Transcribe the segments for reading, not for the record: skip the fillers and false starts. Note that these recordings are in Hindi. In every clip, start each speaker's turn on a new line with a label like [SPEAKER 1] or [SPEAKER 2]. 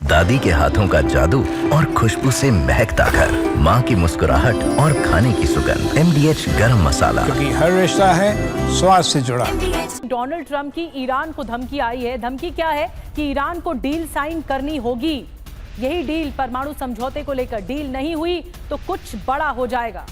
[SPEAKER 1] दादी के हाथों का जादू और खुशबू से महकता घर, माँ की मुस्कुराहट और खाने की सुगंध। MDH गरम मसाला,
[SPEAKER 2] क्योंकि हर रिश्ता है स्वाद से जुड़ा।
[SPEAKER 3] डोनाल्ड ट्रंप की ईरान को धमकी आई है। धमकी क्या है कि ईरान को डील साइन करनी होगी। यही डील परमाणु समझौते को लेकर, डील नहीं हुई तो कुछ बड़ा हो जाएगा।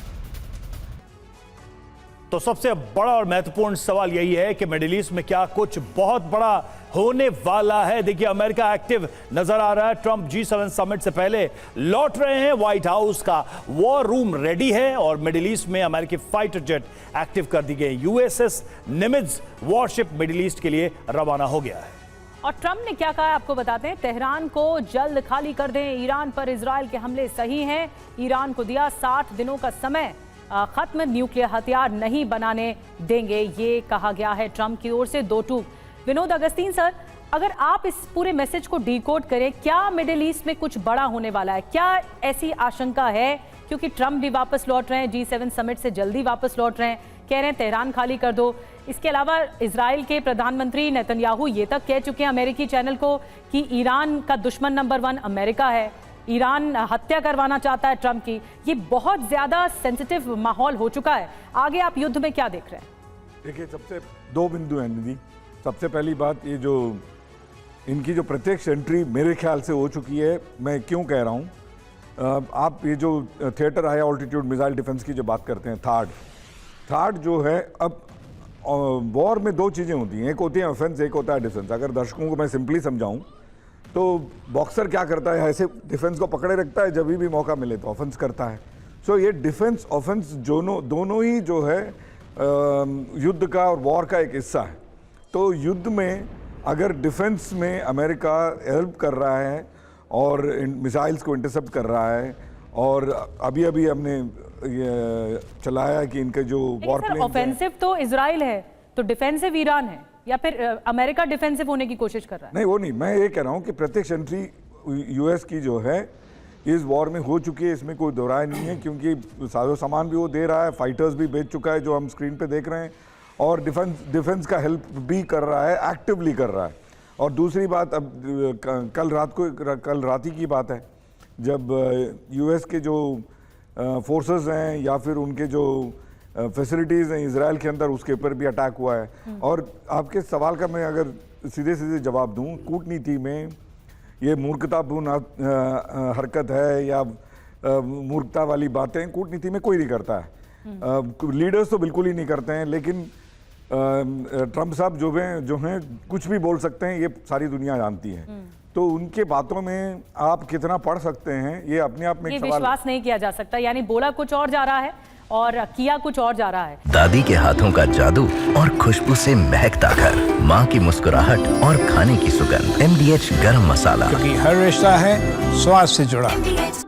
[SPEAKER 4] तो सबसे बड़ा और महत्वपूर्ण सवाल यही है कि मिडिल ईस्ट में क्या कुछ बहुत बड़ा होने वाला है। देखिए, अमेरिका एक्टिव नजर आ रहा है। ट्रंप G7 समिट से पहले लौट रहे हैं। व्हाइट हाउस का वॉर रूम रेडी है और मिडिल ईस्ट में अमेरिकी फाइटर जेट एक्टिव कर दी गई। USS निमित्ज वॉरशिप मिडिल ईस्ट के लिए रवाना हो गया है।
[SPEAKER 3] और ट्रंप ने क्या कहा आपको बताते हैं। तेहरान को जल्द खाली कर दें, ईरान पर इजराइल के हमले सही हैं। ईरान को दिया 60 दिनों का समय, खत्म न्यूक्लियर हथियार नहीं बनाने देंगे, ये कहा गया है ट्रंप की ओर से। दो टूक विनोद अगस्तीन सर, अगर आप इस पूरे मैसेज को डिकोड करें, क्या मिडिल ईस्ट में कुछ बड़ा होने वाला है? क्या ऐसी आशंका है? क्योंकि ट्रंप भी वापस लौट रहे हैं, G7 समिट से जल्दी वापस लौट रहे हैं, कह रहे हैं तेहरान खाली कर दो। इसके अलावा इजराइल के प्रधानमंत्री नेतन्याहू ये तक कह चुके हैं अमेरिकी चैनल को कि ईरान का दुश्मन नंबर 1 अमेरिका है, ईरान हत्या करवाना चाहता है ट्रंप की। ये बहुत ज्यादा सेंसिटिव माहौल हो चुका है। आगे आप युद्ध में क्या देख रहे हैं?
[SPEAKER 5] देखिए, सबसे दो बिंदु हैं निधि। सबसे पहली बात, ये जो इनकी जो प्रत्यक्ष एंट्री मेरे ख्याल से हो चुकी है। मैं क्यों कह रहा हूँ, आप ये जो theatre high altitude missile defence की जो बात करते हैं, थार्ड जो है, अब वॉर में दो चीज़ें होती हैं, एक होती है ऑफेंस, एक होता है डिफेंस। अगर दर्शकों को मैं सिंपली समझाऊं तो बॉक्सर क्या करता है, ऐसे डिफेंस को पकड़े रखता है, जब भी मौका मिले तो ऑफेंस करता है। सो ये डिफेंस ऑफेंस दोनों ही जो है युद्ध का और वॉर का एक हिस्सा है। तो युद्ध में अगर डिफेंस में अमेरिका हेल्प कर रहा है और मिसाइल्स को इंटरसेप्ट कर रहा है, और अभी हमने ये चलाया कि इनके जो वॉर प्लेन,
[SPEAKER 3] ऑफेंसिव तो इजराइल है, तो डिफेंसिव ईरान है, या फिर अमेरिका डिफेंसिव होने की कोशिश कर रहा है?
[SPEAKER 5] नहीं, वो नहीं, मैं ये कह रहा हूँ कि प्रत्यक्ष एंट्री US की जो है इस वॉर में हो चुकी है, इसमें कोई दो राय नहीं है। क्योंकि साजो सामान भी वो दे रहा है, फाइटर्स भी भेज चुका है जो हम स्क्रीन पे देख रहे हैं, और डिफेंस का हेल्प भी कर रहा है, एक्टिवली कर रहा है। और दूसरी बात, अब कल रात ही की बात है, जब US के जो फोर्सेस हैं या फिर उनके जो फैसिलिटीज़ हैं इजराइल के अंदर, उसके ऊपर भी अटैक हुआ है। और आपके सवाल का मैं अगर सीधे जवाब दूं, कूटनीति में ये मूर्खतापूर्ण हरकत है या मूर्खता वाली बातें कूटनीति में कोई नहीं करता है। लीडर्स तो बिल्कुल ही नहीं करते हैं, लेकिन ट्रंप साहब जो हैं कुछ भी बोल सकते हैं, ये सारी दुनिया जानती है। तो उनके बातों में आप कितना पढ़ सकते हैं, ये अपने आप में एक सवाल है।
[SPEAKER 3] विश्वास नहीं किया जा सकता, यानी बोला कुछ और जा रहा है और किया कुछ और जा रहा है।
[SPEAKER 1] दादी के हाथों का जादू और खुशबू से महकता घर, माँ की मुस्कुराहट और खाने की सुगंध। MDH गरम मसाला,
[SPEAKER 2] क्योंकि हर रिश्ता है स्वाद से जुड़ा।